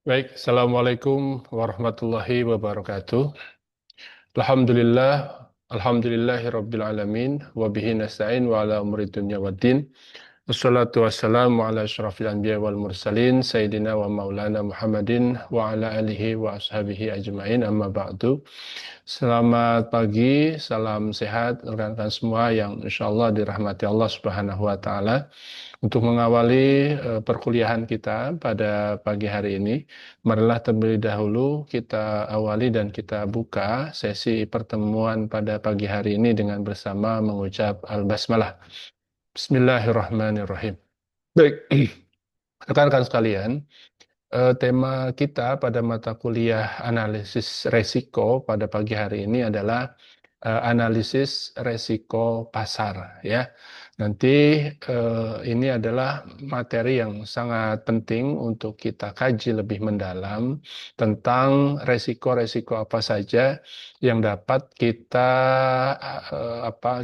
Baik, Assalamualaikum warahmatullahi wabarakatuh. Alhamdulillah, alhamdulillahi rabbil alamin, wa bihi nasta'in wa ala umuri dunya waddin. Wassalatu wassalamu ala asyrafil anbiya wal mursalin, Sayyidina wa maulana Muhammadin wa ala alihi wa ashabihi ajma'in, amma ba'du. Selamat pagi, salam sehat rekan-rekan semua yang insya Allah dirahmati Allah Subhanahu wa Ta'ala. Untuk mengawali perkuliahan kita pada pagi hari ini, marilah terlebih dahulu kita awali dan kita buka sesi pertemuan pada pagi hari ini dengan bersama mengucap Al-Basmalah. Bismillahirrahmanirrahim. Baik, rekan-rekan sekalian, tema kita pada mata kuliah analisis resiko pada pagi hari ini adalah analisis resiko pasar, ya. Nanti ini adalah materi yang sangat penting untuk kita kaji lebih mendalam tentang resiko-resiko apa saja yang dapat kita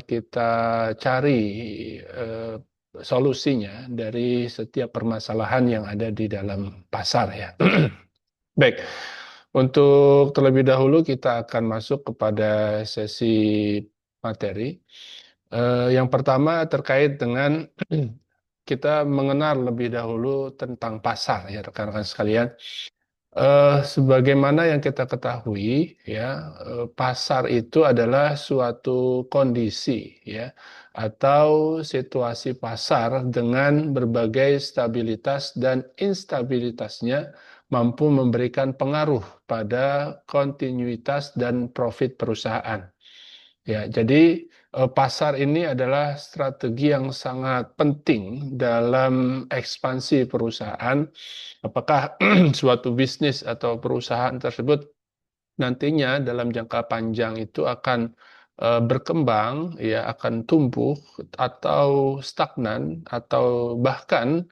kita cari eh, solusinya dari setiap permasalahan yang ada di dalam pasar, ya. Baik, untuk terlebih dahulu kita akan masuk kepada sesi materi. Yang pertama terkait dengan kita mengenal lebih dahulu tentang pasar, ya rekan-rekan sekalian. Sebagaimana yang kita ketahui, ya, pasar itu adalah suatu kondisi, ya, atau situasi pasar dengan berbagai stabilitas dan instabilitasnya mampu memberikan pengaruh pada kontinuitas dan profit perusahaan. Ya, jadi pasar ini adalah strategi yang sangat penting dalam ekspansi perusahaan. Apakah suatu bisnis atau perusahaan tersebut nantinya dalam jangka panjang itu akan berkembang, ya, akan tumbuh atau stagnan atau bahkan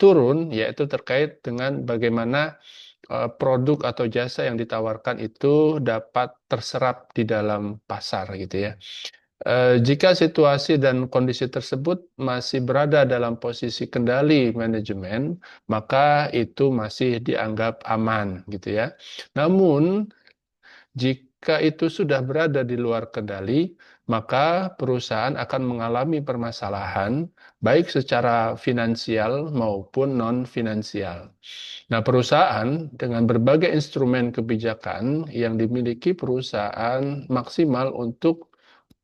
turun, yaitu terkait dengan bagaimana produk atau jasa yang ditawarkan itu dapat terserap di dalam pasar, gitu ya. Jika situasi dan kondisi tersebut masih berada dalam posisi kendali manajemen, maka itu masih dianggap aman, gitu ya. Namun, jika itu sudah berada di luar kendali, maka perusahaan akan mengalami permasalahan, baik secara finansial maupun non-finansial. Nah, perusahaan dengan berbagai instrumen kebijakan yang dimiliki perusahaan maksimal untuk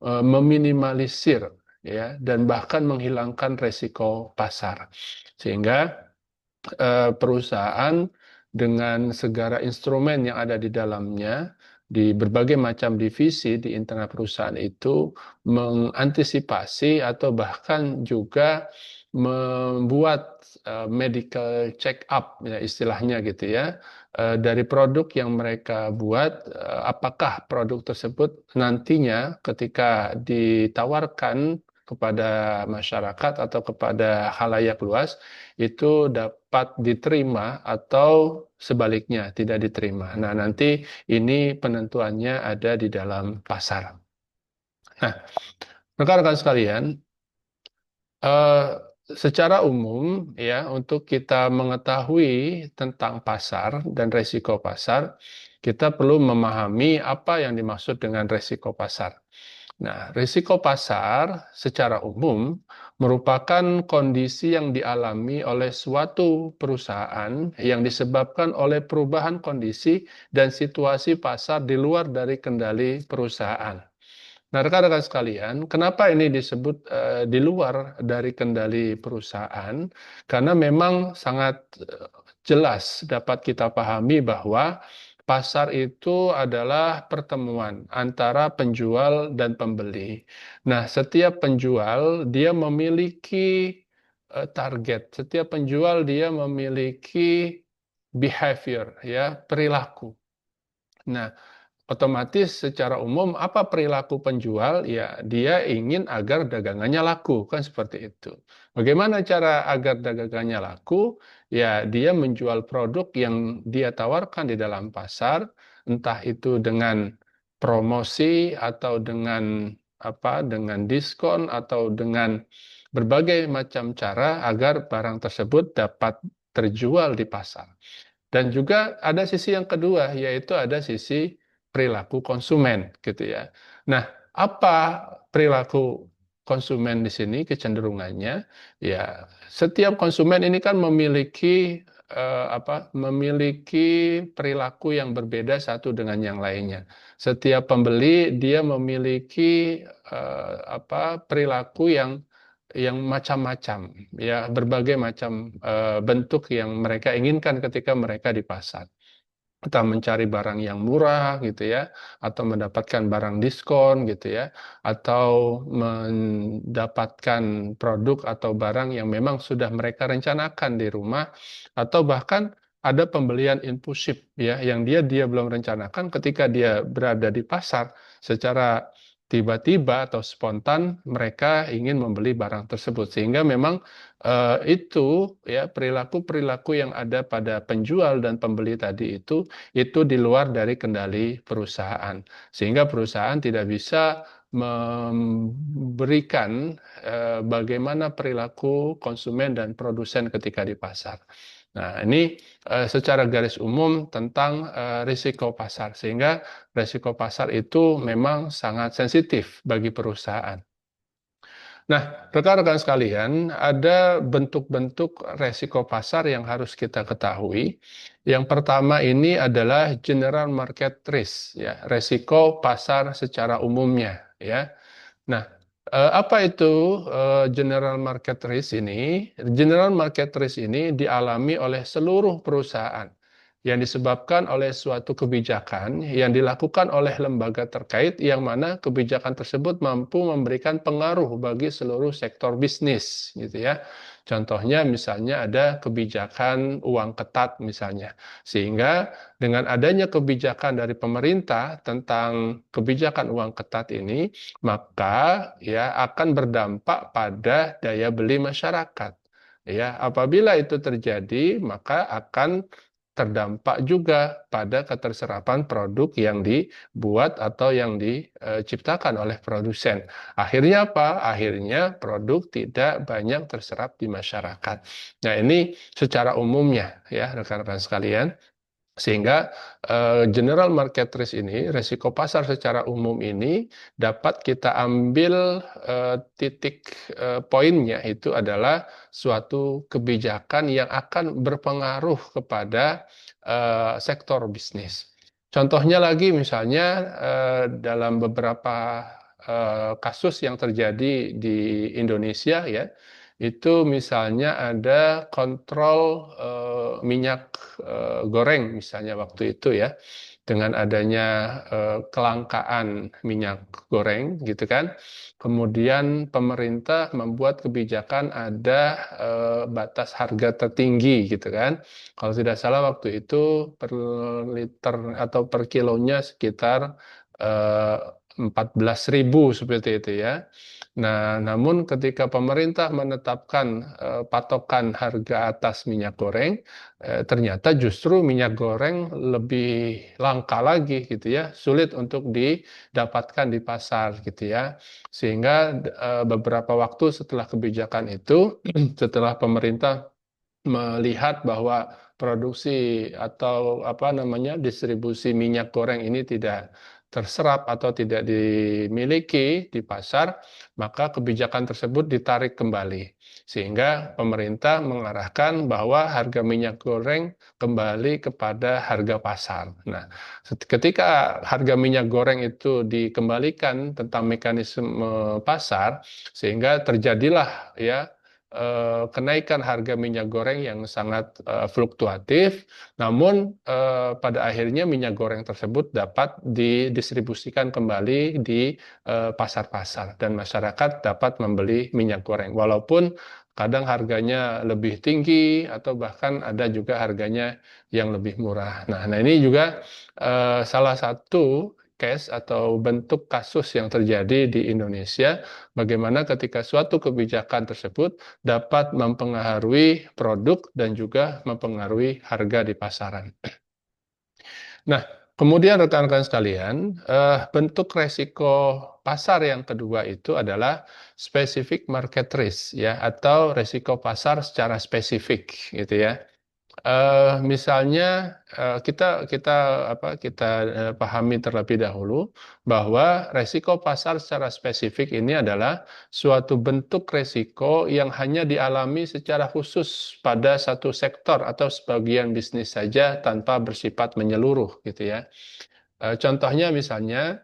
meminimalisir, ya, dan bahkan menghilangkan resiko pasar. Sehingga perusahaan dengan segala instrumen yang ada di dalamnya di berbagai macam divisi di internal perusahaan itu mengantisipasi atau bahkan juga membuat medical check up, ya, istilahnya, gitu ya, dari produk yang mereka buat, apakah produk tersebut nantinya ketika ditawarkan kepada masyarakat atau kepada khalayak luas itu dapat diterima atau sebaliknya tidak diterima. Nah, nanti ini penentuannya ada di dalam pasar. Nah, rekan-rekan sekalian, eh, secara umum, ya, untuk kita mengetahui tentang pasar dan resiko pasar, kita perlu memahami apa yang dimaksud dengan resiko pasar. Nah, risiko pasar secara umum merupakan kondisi yang dialami oleh suatu perusahaan yang disebabkan oleh perubahan kondisi dan situasi pasar di luar dari kendali perusahaan. Nah, rekan-rekan sekalian, kenapa ini disebut di luar dari kendali perusahaan? Karena memang sangat jelas dapat kita pahami bahwa pasar itu adalah pertemuan antara penjual dan pembeli. Nah, setiap penjual dia memiliki target, setiap penjual dia memiliki behavior, ya, perilaku. Nah, otomatis secara umum apa perilaku penjual? Ya, dia ingin agar dagangannya laku, kan seperti itu. Bagaimana cara agar dagangannya laku? Ya, dia menjual produk yang dia tawarkan di dalam pasar, entah itu dengan promosi atau dengan dengan diskon atau dengan berbagai macam cara agar barang tersebut dapat terjual di pasar. Dan juga ada sisi yang kedua, yaitu ada sisi perilaku konsumen, gitu ya. Nah, apa perilaku konsumen di sini kecenderungannya? Ya, setiap konsumen ini kan memiliki memiliki perilaku yang berbeda satu dengan yang lainnya. Setiap pembeli dia memiliki perilaku yang macam-macam, ya berbagai macam bentuk yang mereka inginkan ketika mereka di pasar. Entah mencari barang yang murah gitu ya, atau mendapatkan barang diskon gitu ya, atau mendapatkan produk atau barang yang memang sudah mereka rencanakan di rumah, atau bahkan ada pembelian impulsif ya, yang dia belum rencanakan ketika dia berada di pasar secara tiba-tiba atau spontan mereka ingin membeli barang tersebut, sehingga memang itu ya perilaku-perilaku yang ada pada penjual dan pembeli tadi itu di luar dari kendali perusahaan, sehingga perusahaan tidak bisa memberikan bagaimana perilaku konsumen dan produsen ketika di pasar. Nah, ini secara garis umum tentang risiko pasar, sehingga risiko pasar itu memang sangat sensitif bagi perusahaan. Nah, rekan-rekan sekalian, ada bentuk-bentuk resiko pasar yang harus kita ketahui. Yang pertama ini adalah general market risk, ya, resiko pasar secara umumnya, ya. Nah, apa itu general market risk ini? General market risk ini dialami oleh seluruh perusahaan yang disebabkan oleh suatu kebijakan yang dilakukan oleh lembaga terkait yang mana kebijakan tersebut mampu memberikan pengaruh bagi seluruh sektor bisnis, gitu ya. Contohnya misalnya ada kebijakan uang ketat misalnya. Sehingga dengan adanya kebijakan dari pemerintah tentang kebijakan uang ketat ini, maka ya akan berdampak pada daya beli masyarakat. Ya, apabila itu terjadi, maka akan terdampak juga pada keterserapan produk yang dibuat atau yang diciptakan oleh produsen. Akhirnya apa? Akhirnya produk tidak banyak terserap di masyarakat. Nah, ini secara umumnya ya rekan-rekan sekalian. Sehingga general market risk ini, resiko pasar secara umum ini dapat kita ambil titik poinnya itu adalah suatu kebijakan yang akan berpengaruh kepada sektor bisnis. Contohnya lagi misalnya dalam beberapa kasus yang terjadi di Indonesia ya, itu misalnya ada kontrol minyak goreng misalnya waktu itu ya, dengan adanya kelangkaan minyak goreng gitu kan, kemudian pemerintah membuat kebijakan ada batas harga tertinggi gitu kan, kalau tidak salah waktu itu per liter atau per kilonya sekitar 14.000 seperti itu ya. Nah, namun ketika pemerintah menetapkan patokan harga atas minyak goreng, ternyata justru minyak goreng lebih langka lagi gitu ya, sulit untuk didapatkan di pasar gitu ya. Sehingga beberapa waktu setelah kebijakan itu, setelah pemerintah melihat bahwa produksi atau apa namanya distribusi minyak goreng ini tidak terserap atau tidak dimiliki di pasar, maka kebijakan tersebut ditarik kembali. Sehingga pemerintah mengarahkan bahwa harga minyak goreng kembali kepada harga pasar. Nah, ketika harga minyak goreng itu dikembalikan tentang mekanisme pasar, sehingga terjadilah ya kenaikan harga minyak goreng yang sangat fluktuatif, namun pada akhirnya minyak goreng tersebut dapat didistribusikan kembali di pasar-pasar dan masyarakat dapat membeli minyak goreng, walaupun kadang harganya lebih tinggi atau bahkan ada juga harganya yang lebih murah. Nah ini juga salah satu case atau bentuk kasus yang terjadi di Indonesia, bagaimana ketika suatu kebijakan tersebut dapat mempengaruhi produk dan juga mempengaruhi harga di pasaran. Nah, kemudian rekan-rekan sekalian, bentuk resiko pasar yang kedua itu adalah specific market risk ya, atau resiko pasar secara spesifik gitu ya. Misalnya kita pahami terlebih dahulu bahwa resiko pasar secara spesifik ini adalah suatu bentuk resiko yang hanya dialami secara khusus pada satu sektor atau sebagian bisnis saja tanpa bersifat menyeluruh gitu ya. Contohnya misalnya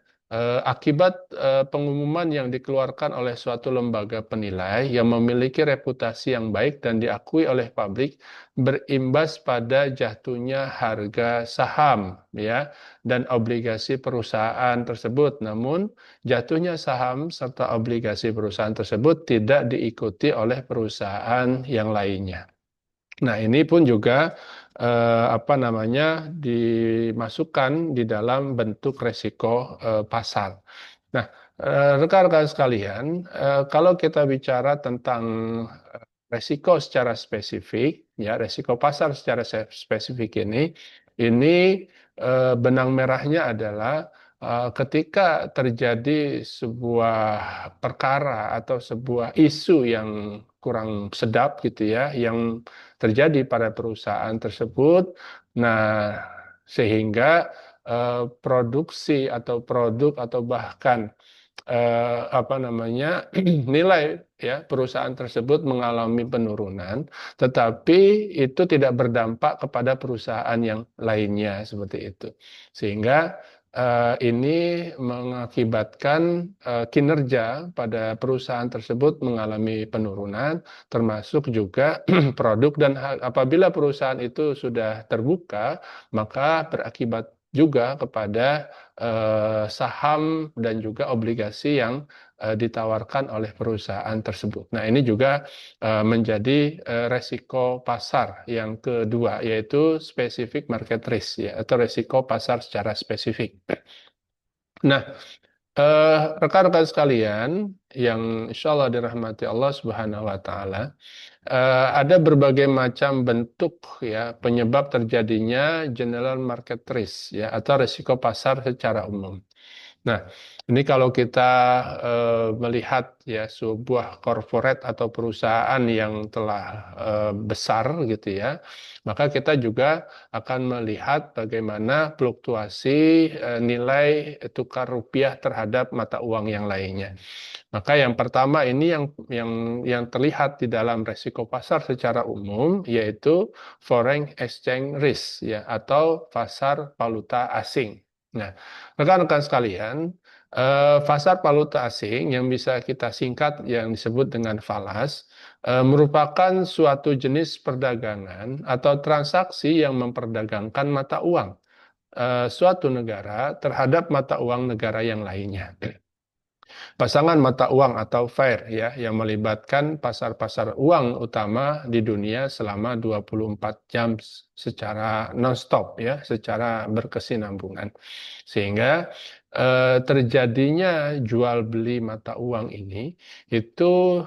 akibat pengumuman yang dikeluarkan oleh suatu lembaga penilai yang memiliki reputasi yang baik dan diakui oleh publik berimbas pada jatuhnya harga saham ya dan obligasi perusahaan tersebut. Namun jatuhnya saham serta obligasi perusahaan tersebut tidak diikuti oleh perusahaan yang lainnya. Nah, ini pun juga apa namanya dimasukkan di dalam bentuk resiko pasar. Nah, rekan-rekan sekalian, kalau kita bicara tentang resiko secara spesifik, ya resiko pasar secara spesifik ini benang merahnya adalah ketika terjadi sebuah perkara atau sebuah isu yang kurang sedap gitu ya, yang terjadi pada perusahaan tersebut. Nah, sehingga produksi atau produk atau bahkan apa namanya nilai ya perusahaan tersebut mengalami penurunan, tetapi itu tidak berdampak kepada perusahaan yang lainnya seperti itu, sehingga ini mengakibatkan kinerja pada perusahaan tersebut mengalami penurunan, termasuk juga produk dan apabila perusahaan itu sudah terbuka, maka berakibat juga kepada saham dan juga obligasi yang ditawarkan oleh perusahaan tersebut. Nah, ini juga menjadi resiko pasar yang kedua, yaitu specific market risk ya, atau resiko pasar secara spesifik. Nah, rekan-rekan sekalian yang insya Allah dirahmati Allah Subhanahu wa Ta'ala, ada berbagai macam bentuk ya penyebab terjadinya general market risk ya atau risiko pasar secara umum. Nah, ini kalau kita melihat ya sebuah corporate atau perusahaan yang telah besar gitu ya, maka kita juga akan melihat bagaimana fluktuasi nilai tukar rupiah terhadap mata uang yang lainnya. Maka yang pertama ini yang terlihat di dalam resiko pasar secara umum yaitu foreign exchange risk ya atau pasar valuta asing. Nah, rekan-rekan sekalian, pasar valuta asing yang bisa kita singkat yang disebut dengan falas merupakan suatu jenis perdagangan atau transaksi yang memperdagangkan mata uang suatu negara terhadap mata uang negara yang lainnya. Pasangan mata uang atau fair ya yang melibatkan pasar-pasar uang utama di dunia selama 24 jam secara non-stop ya, secara berkesinambungan. Sehingga terjadinya jual beli mata uang ini itu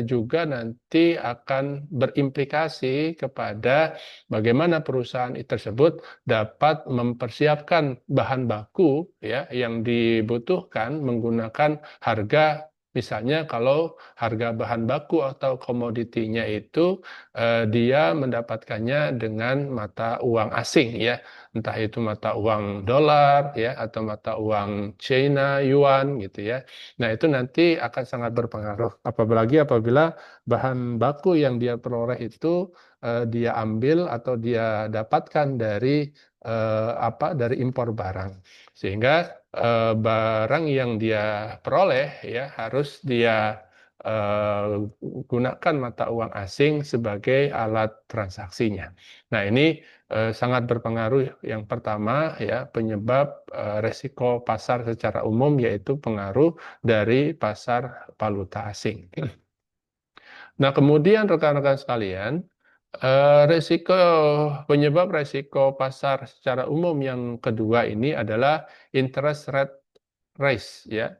juga nanti akan berimplikasi kepada bagaimana perusahaan tersebut dapat mempersiapkan bahan baku ya yang dibutuhkan menggunakan harga. Misalnya kalau harga bahan baku atau komoditinya itu dia mendapatkannya dengan mata uang asing ya, entah itu mata uang dolar ya atau mata uang China yuan gitu ya. Nah, itu nanti akan sangat berpengaruh apalagi apabila bahan baku yang dia peroleh itu dia ambil atau dia dapatkan dari dari impor barang. Sehingga barang yang dia peroleh ya harus dia gunakan mata uang asing sebagai alat transaksinya. Nah, ini sangat berpengaruh. Yang pertama ya penyebab resiko pasar secara umum yaitu pengaruh dari pasar valuta asing. Nah, kemudian rekan-rekan sekalian, resiko penyebab resiko pasar secara umum yang kedua ini adalah interest rate rise ya,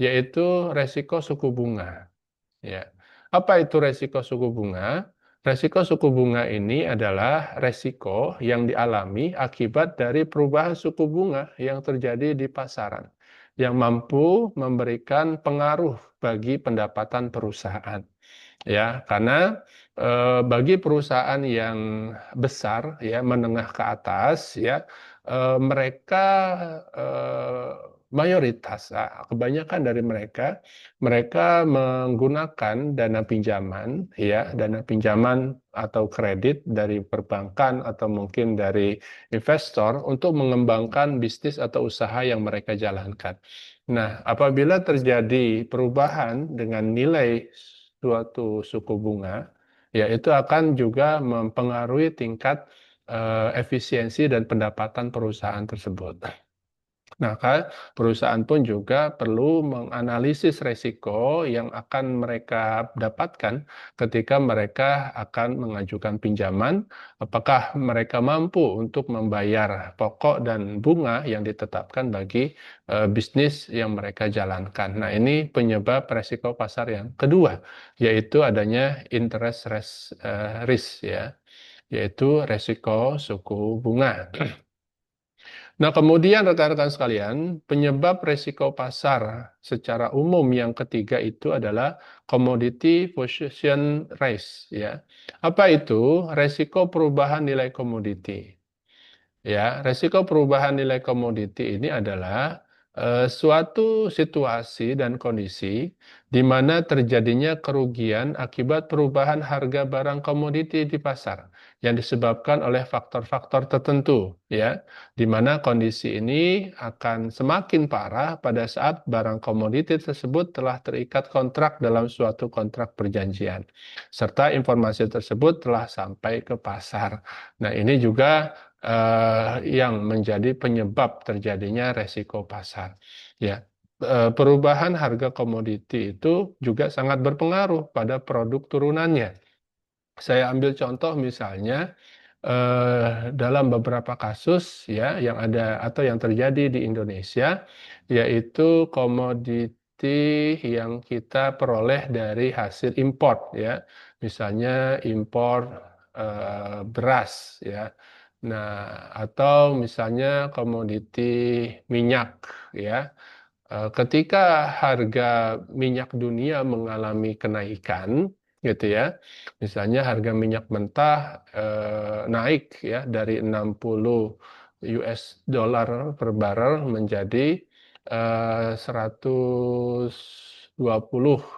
yaitu resiko suku bunga ya. Apa itu resiko suku bunga? Resiko suku bunga ini adalah resiko yang dialami akibat dari perubahan suku bunga yang terjadi di pasaran yang mampu memberikan pengaruh bagi pendapatan perusahaan. ya, karena bagi perusahaan yang besar ya, menengah ke atas ya, mereka mayoritas, kebanyakan dari mereka menggunakan dana pinjaman ya, dana pinjaman atau kredit dari perbankan atau mungkin dari investor untuk mengembangkan bisnis atau usaha yang mereka jalankan. Nah, apabila terjadi perubahan dengan nilai suatu suku bunga, ya itu akan juga mempengaruhi tingkat efisiensi dan pendapatan perusahaan tersebut. Maka perusahaan pun juga perlu menganalisis resiko yang akan mereka dapatkan ketika mereka akan mengajukan pinjaman, apakah mereka mampu untuk membayar pokok dan bunga yang ditetapkan bagi bisnis yang mereka jalankan. Nah, ini penyebab resiko pasar yang kedua, yaitu adanya risk ya, yaitu resiko suku bunga. Nah, kemudian rekan-rekan sekalian, penyebab resiko pasar secara umum yang ketiga itu adalah commodity position risk ya. Apa itu? Resiko perubahan nilai komoditi. Ya, resiko perubahan nilai komoditi ini adalah suatu situasi dan kondisi di mana terjadinya kerugian akibat perubahan harga barang komoditi di pasar yang disebabkan oleh faktor-faktor tertentu, ya, di mana kondisi ini akan semakin parah pada saat barang komoditi tersebut telah terikat kontrak dalam suatu kontrak perjanjian, serta informasi tersebut telah sampai ke pasar. Nah, ini juga yang menjadi penyebab terjadinya resiko pasar. Ya, perubahan harga komoditi itu juga sangat berpengaruh pada produk turunannya. Saya ambil contoh misalnya dalam beberapa kasus ya yang ada atau yang terjadi di Indonesia, yaitu komoditi yang kita peroleh dari hasil impor ya, misalnya impor beras ya. Nah, atau misalnya komoditi minyak ya. Ketika harga minyak dunia mengalami kenaikan, gitu ya, misalnya harga minyak mentah naik ya dari 60 US dollar per barrel menjadi 120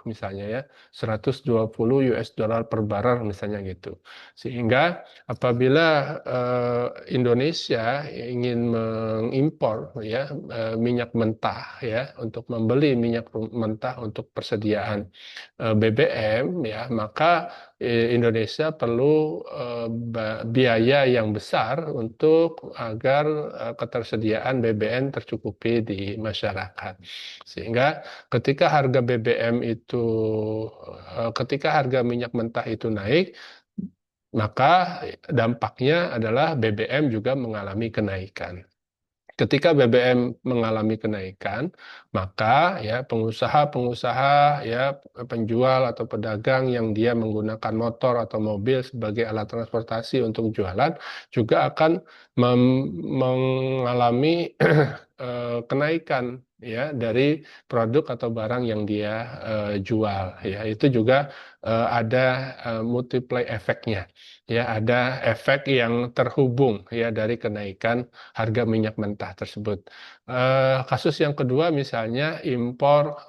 misalnya ya, 120 US dollar per barrel misalnya gitu. Sehingga apabila Indonesia ingin mengimpor ya minyak mentah ya untuk membeli minyak mentah untuk persediaan BBM ya, maka Indonesia perlu biaya yang besar untuk agar ketersediaan BBM tercukupi di masyarakat. Sehingga ketika harga minyak mentah itu naik, maka dampaknya adalah BBM juga mengalami kenaikan. Ketika BBM mengalami kenaikan, maka ya pengusaha-pengusaha ya penjual atau pedagang yang dia menggunakan motor atau mobil sebagai alat transportasi untuk jualan juga akan mengalami kenaikan ya dari produk atau barang yang dia jual ya. Itu juga ada multiply efeknya ya, ada efek yang terhubung ya dari kenaikan harga minyak mentah tersebut. Kasus yang kedua misalnya impor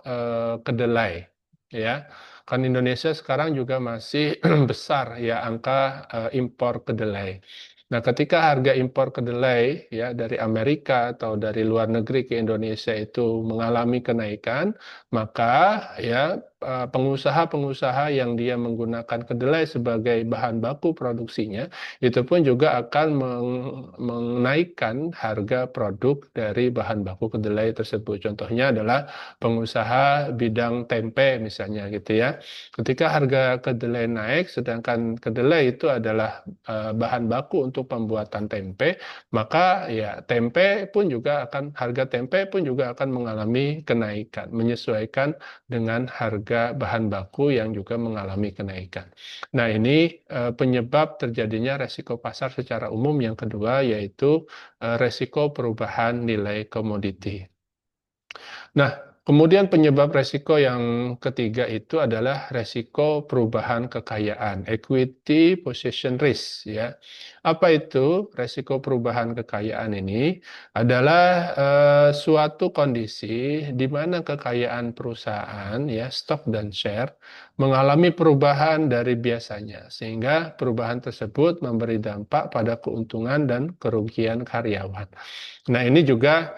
kedelai, ya. Kan Indonesia sekarang juga masih besar ya angka impor kedelai. Nah, ketika harga impor kedelai ya dari Amerika atau dari luar negeri ke Indonesia itu mengalami kenaikan, maka ya pengusaha-pengusaha yang dia menggunakan kedelai sebagai bahan baku produksinya itu pun juga akan menaikkan harga produk dari bahan baku kedelai tersebut. Contohnya adalah pengusaha bidang tempe misalnya gitu ya. Ketika harga kedelai naik, sedangkan kedelai itu adalah bahan baku untuk pembuatan tempe, maka ya harga tempe pun juga akan mengalami kenaikan, menyesuaikan dengan harga bahan baku yang juga mengalami kenaikan. Nah, ini penyebab terjadinya resiko pasar secara umum yang kedua, yaitu resiko perubahan nilai komoditi. Nah, Kemudian penyebab resiko yang ketiga itu adalah resiko perubahan kekayaan, equity possession risk, ya. Apa itu resiko perubahan kekayaan ini? Adalah suatu kondisi di mana kekayaan perusahaan, ya, stok dan share mengalami perubahan dari biasanya, sehingga perubahan tersebut memberi dampak pada keuntungan dan kerugian karyawan. Nah, ini juga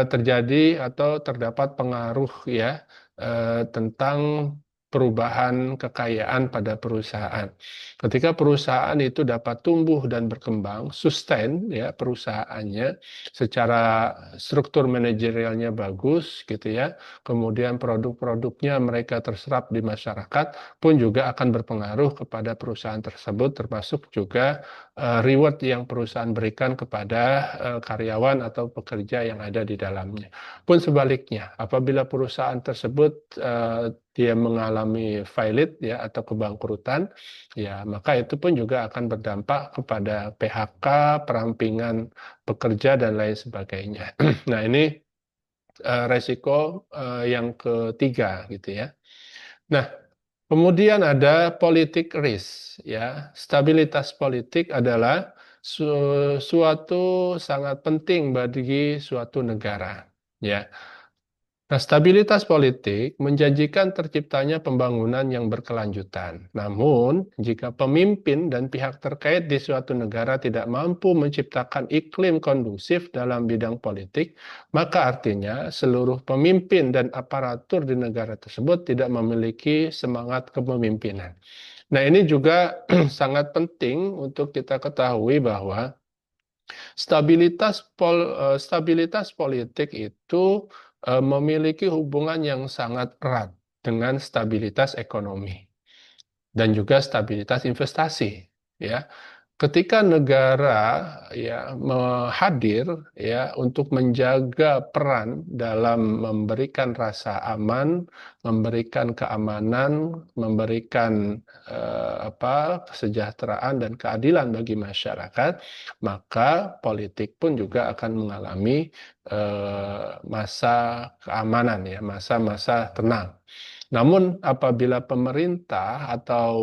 terjadi atau terdapat pengaruh, ya, tentang perubahan kekayaan pada perusahaan. Ketika perusahaan itu dapat tumbuh dan berkembang, sustain, ya, perusahaannya secara struktur manajerialnya bagus gitu, ya. Kemudian produk-produknya mereka terserap di masyarakat pun juga akan berpengaruh kepada perusahaan tersebut, termasuk juga reward yang perusahaan berikan kepada karyawan atau pekerja yang ada di dalamnya. Pun sebaliknya, apabila perusahaan tersebut dia mengalami failit, ya, atau kebangkrutan, ya, maka itu pun juga akan berdampak kepada PHK, perampingan pekerja dan lain sebagainya. Nah, ini resiko yang ketiga gitu, ya. Nah, kemudian ada politik risk, ya. Stabilitas politik adalah suatu sangat penting bagi suatu negara, ya. Nah, stabilitas politik menjanjikan terciptanya pembangunan yang berkelanjutan. Namun, jika pemimpin dan pihak terkait di suatu negara tidak mampu menciptakan iklim kondusif dalam bidang politik, maka artinya seluruh pemimpin dan aparatur di negara tersebut tidak memiliki semangat kepemimpinan. Nah, ini juga sangat penting untuk kita ketahui bahwa stabilitas politik itu memiliki hubungan yang sangat erat dengan stabilitas ekonomi dan juga stabilitas investasi, ya. Ketika negara, ya, hadir, ya, untuk menjaga peran dalam memberikan rasa aman, memberikan keamanan, memberikan kesejahteraan dan keadilan bagi masyarakat, maka politik pun juga akan mengalami masa keamanan, ya, masa-masa tenang. Namun apabila pemerintah atau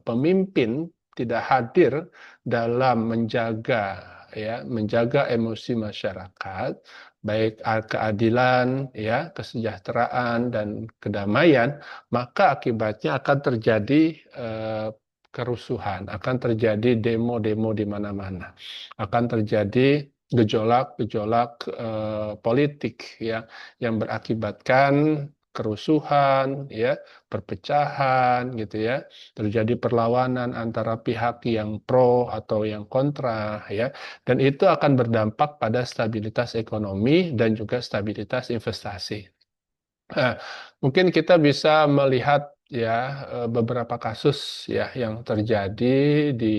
pemimpin tidak hadir dalam menjaga, ya, menjaga emosi masyarakat, baik keadilan, ya, kesejahteraan dan kedamaian, maka akibatnya akan terjadi kerusuhan, akan terjadi demo-demo di mana-mana, akan terjadi gejolak-gejolak politik, ya, yang berakibatkan kerusuhan, ya, perpecahan gitu, ya, terjadi perlawanan antara pihak yang pro atau yang kontra, ya, dan itu akan berdampak pada stabilitas ekonomi dan juga stabilitas investasi. Nah, mungkin kita bisa melihat, ya, beberapa kasus, ya, yang terjadi di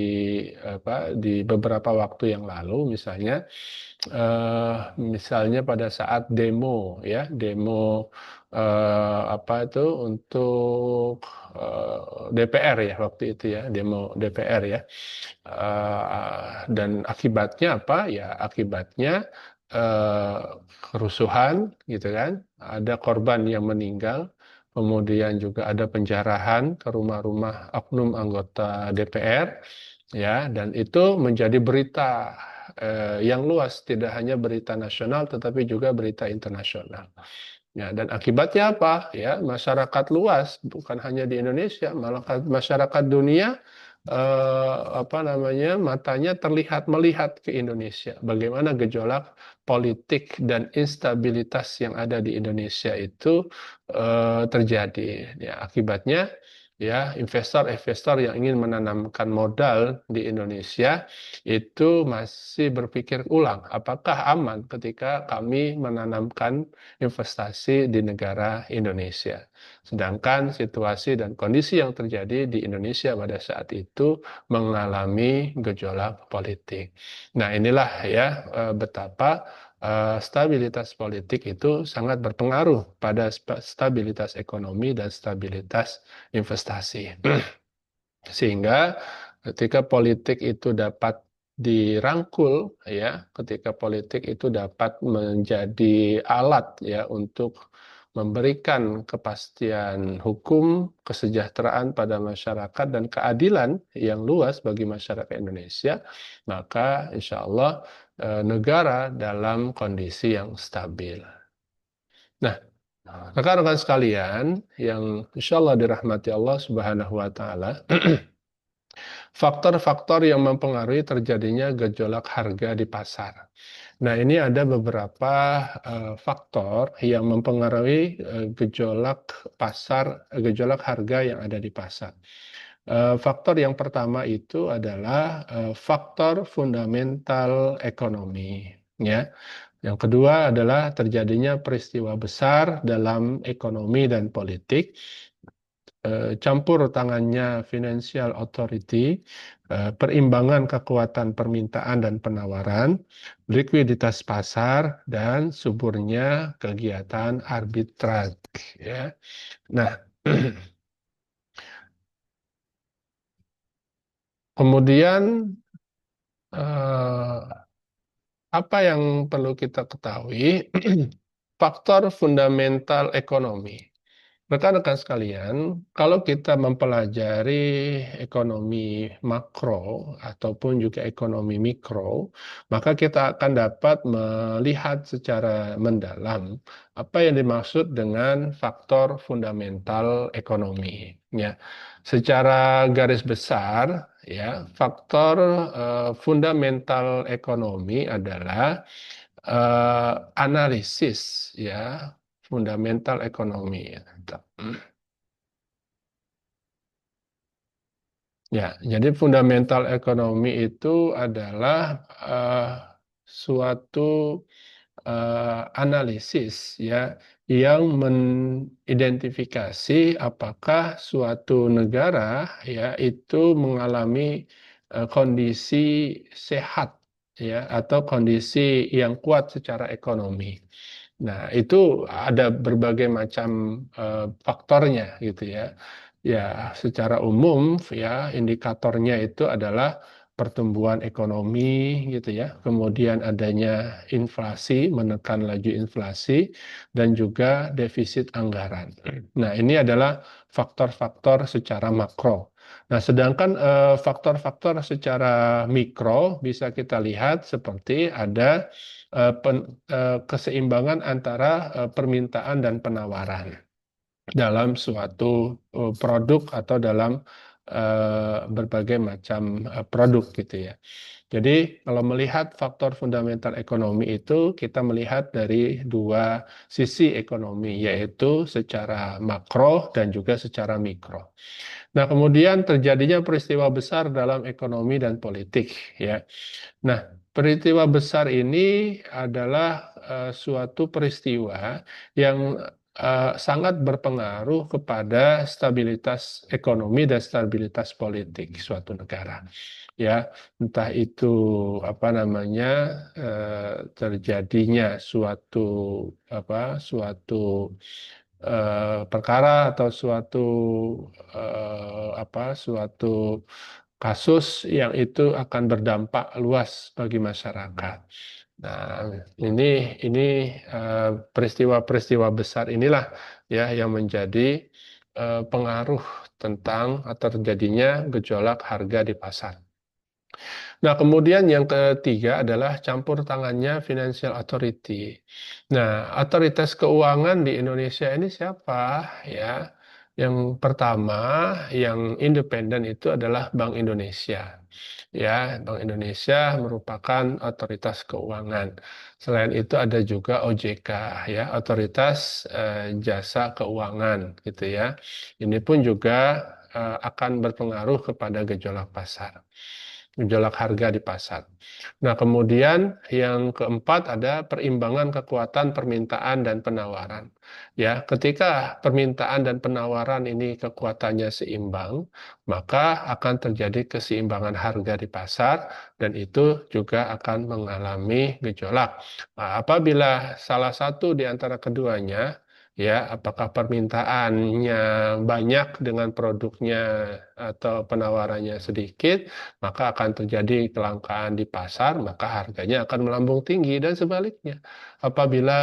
di beberapa waktu yang lalu, misalnya pada saat demo, ya, demo untuk DPR, ya, waktu itu, ya, demo DPR, ya. Dan akibatnya apa? Ya, akibatnya eh, kerusuhan, gitu kan. Ada korban yang meninggal, kemudian juga ada penjarahan ke rumah-rumah oknum anggota DPR, ya, dan itu menjadi berita yang luas, tidak hanya berita nasional tetapi juga berita internasional. Ya, dan akibatnya apa? Ya, masyarakat luas, bukan hanya di Indonesia, malah masyarakat dunia matanya terlihat melihat ke Indonesia. Bagaimana gejolak politik dan instabilitas yang ada di Indonesia itu terjadi. Ya, akibatnya, ya, investor-investor yang ingin menanamkan modal di Indonesia itu masih berpikir ulang, apakah aman ketika kami menanamkan investasi di negara Indonesia. Sedangkan situasi dan kondisi yang terjadi di Indonesia pada saat itu mengalami gejolak politik. Nah, inilah, ya, betapa stabilitas politik itu sangat berpengaruh pada stabilitas ekonomi dan stabilitas investasi. Sehingga ketika politik itu dapat dirangkul, ya, ketika politik itu dapat menjadi alat, ya, untuk memberikan kepastian hukum, kesejahteraan pada masyarakat, dan keadilan yang luas bagi masyarakat Indonesia, maka insya Allah negara dalam kondisi yang stabil. Nah, rekan-rekan sekalian yang insya Allah dirahmati Allah Subhanahu wa Ta'ala, faktor-faktor yang mempengaruhi terjadinya gejolak harga di pasar. Nah, ini ada beberapa faktor yang mempengaruhi gejolak pasar, gejolak harga yang ada di pasar. Faktor yang pertama itu adalah faktor fundamental ekonomi, ya. Yang kedua adalah terjadinya peristiwa besar dalam ekonomi dan politik, campur tangannya financial authority, perimbangan kekuatan permintaan dan penawaran, likuiditas pasar, dan suburnya kegiatan arbitrage. Ya. Nah, kemudian eh, apa yang perlu kita ketahui? Faktor fundamental ekonomi. Rekan-rekan sekalian, kalau kita mempelajari ekonomi makro ataupun juga ekonomi mikro, maka kita akan dapat melihat secara mendalam apa yang dimaksud dengan faktor fundamental ekonomi. Ya, secara garis besar, ya, faktor fundamental ekonomi adalah analisis, ya, fundamental ekonomi. Ya, jadi fundamental ekonomi itu adalah suatu analisis, ya, yang mengidentifikasi apakah suatu negara, ya, itu mengalami kondisi sehat, ya, atau kondisi yang kuat secara ekonomi. Nah, itu ada berbagai macam faktornya gitu ya. Ya, secara umum ya indikatornya itu adalah pertumbuhan ekonomi gitu ya. Kemudian adanya inflasi, menekan laju inflasi, dan juga defisit anggaran. Nah, ini adalah faktor-faktor secara makro. Nah, sedangkan faktor-faktor secara mikro bisa kita lihat seperti ada keseimbangan antara permintaan dan penawaran dalam suatu produk atau dalam berbagai macam produk gitu ya. Jadi kalau melihat faktor fundamental ekonomi itu kita melihat dari dua sisi ekonomi, yaitu secara makro dan juga secara mikro. Nah, kemudian terjadinya peristiwa besar dalam ekonomi dan politik ya. Nah, peristiwa besar ini adalah suatu peristiwa yang sangat berpengaruh kepada stabilitas ekonomi dan stabilitas politik suatu negara. Ya, entah itu apa namanya terjadinya suatu perkara atau suatu kasus yang itu akan berdampak luas bagi masyarakat. Nah, ini ini peristiwa-peristiwa besar inilah ya yang menjadi pengaruh tentang atau terjadinya gejolak harga di pasar. Nah, kemudian yang ketiga adalah campur tangannya Financial Authority. Nah, otoritas keuangan di Indonesia ini siapa? Ya, yang pertama, yang independen itu adalah Bank Indonesia. Ya, Bank Indonesia merupakan otoritas keuangan. Selain itu ada juga OJK, ya, Otoritas Jasa Keuangan, gitu ya. Ini pun juga akan berpengaruh kepada gejolak pasar, gejolak harga di pasar. Nah, kemudian yang keempat ada perimbangan kekuatan permintaan dan penawaran. Ya, ketika permintaan dan penawaran ini kekuatannya seimbang, maka akan terjadi keseimbangan harga di pasar dan itu juga akan mengalami gejolak. Nah, apabila salah satu di antara keduanya ya, apakah permintaannya banyak dengan produknya atau penawarannya sedikit, maka akan terjadi kelangkaan di pasar, maka harganya akan melambung tinggi dan sebaliknya. Apabila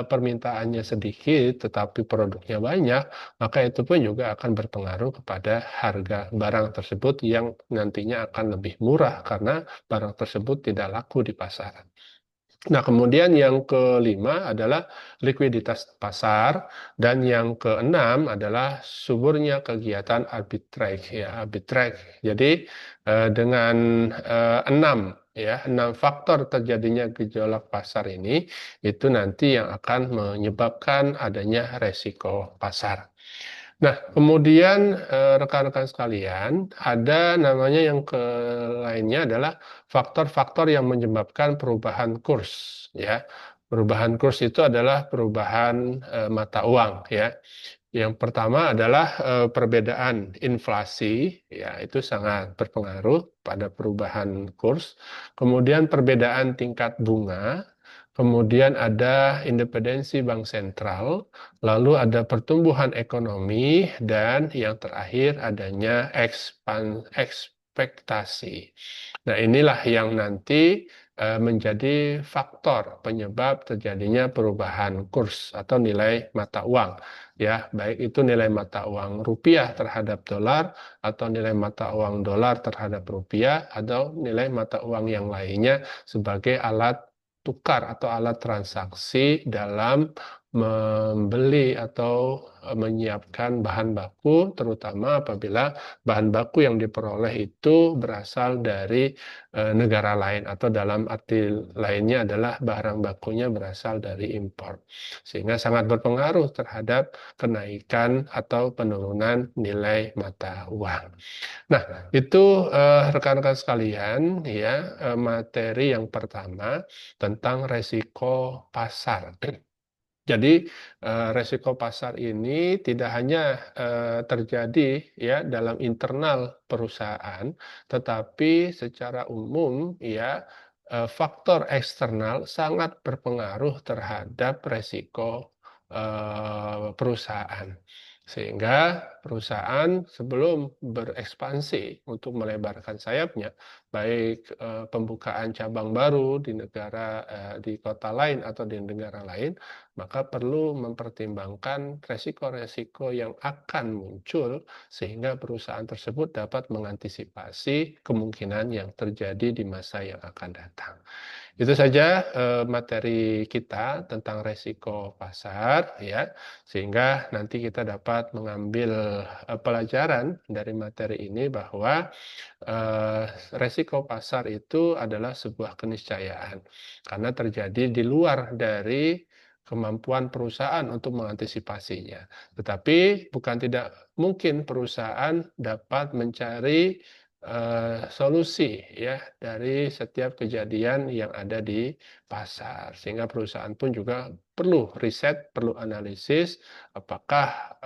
permintaannya sedikit tetapi produknya banyak, maka itu pun juga akan berpengaruh kepada harga barang tersebut yang nantinya akan lebih murah karena barang tersebut tidak laku di pasaran. Nah, kemudian yang kelima adalah likuiditas pasar dan yang keenam adalah suburnya kegiatan arbitrage ya, arbitrage. Jadi dengan enam faktor terjadinya gejolak pasar ini itu nanti yang akan menyebabkan adanya resiko pasar. Nah, kemudian rekan-rekan sekalian, ada namanya yang ke lainnya adalah faktor-faktor yang menyebabkan perubahan kurs, ya. Perubahan kurs itu adalah perubahan mata uang, ya. Yang pertama adalah perbedaan inflasi, ya itu sangat berpengaruh pada perubahan kurs. Kemudian perbedaan tingkat bunga, kemudian ada independensi bank sentral, lalu ada pertumbuhan ekonomi, dan yang terakhir adanya ekspektasi. Nah, inilah yang nanti menjadi faktor penyebab terjadinya perubahan kurs atau nilai mata uang. Ya, baik itu nilai mata uang rupiah terhadap dolar atau nilai mata uang dolar terhadap rupiah atau nilai mata uang yang lainnya sebagai alat tukar atau alat transaksi dalam membeli atau menyiapkan bahan baku, terutama apabila bahan baku yang diperoleh itu berasal dari negara lain atau dalam arti lainnya adalah barang bakunya berasal dari impor. Sehingga sangat berpengaruh terhadap kenaikan atau penurunan nilai mata uang. Nah, itu rekan-rekan sekalian ya materi yang pertama tentang resiko pasar. Jadi resiko pasar ini tidak hanya terjadi ya dalam internal perusahaan, tetapi secara umum ya faktor eksternal sangat berpengaruh terhadap resiko perusahaan. Sehingga perusahaan sebelum berekspansi untuk melebarkan sayapnya, baik pembukaan cabang baru di negara di kota lain atau di negara lain, maka perlu mempertimbangkan resiko-resiko yang akan muncul sehingga perusahaan tersebut dapat mengantisipasi kemungkinan yang terjadi di masa yang akan datang. Itu saja materi kita tentang resiko pasar ya, sehingga nanti kita dapat mengambil pelajaran dari materi ini bahwa resiko pasar itu adalah sebuah keniscayaan karena terjadi di luar dari kemampuan perusahaan untuk mengantisipasinya. Tetapi bukan tidak mungkin perusahaan dapat mencari solusi ya dari setiap kejadian yang ada di pasar. Sehingga perusahaan pun juga perlu riset, perlu analisis apakah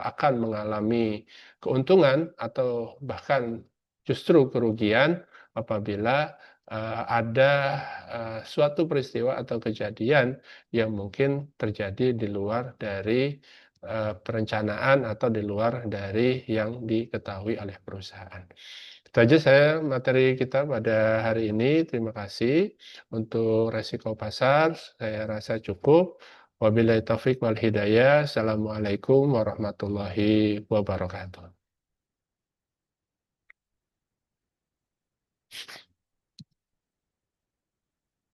akan mengalami keuntungan atau bahkan justru kerugian apabila ada suatu peristiwa atau kejadian yang mungkin terjadi di luar dari perencanaan atau di luar dari yang diketahui oleh perusahaan. Itu aja saya materi kita pada hari ini. Terima kasih. Untuk resiko pasar, saya rasa cukup. Wabillahi taufik wal hidayah. Assalamualaikum warahmatullahi wabarakatuh.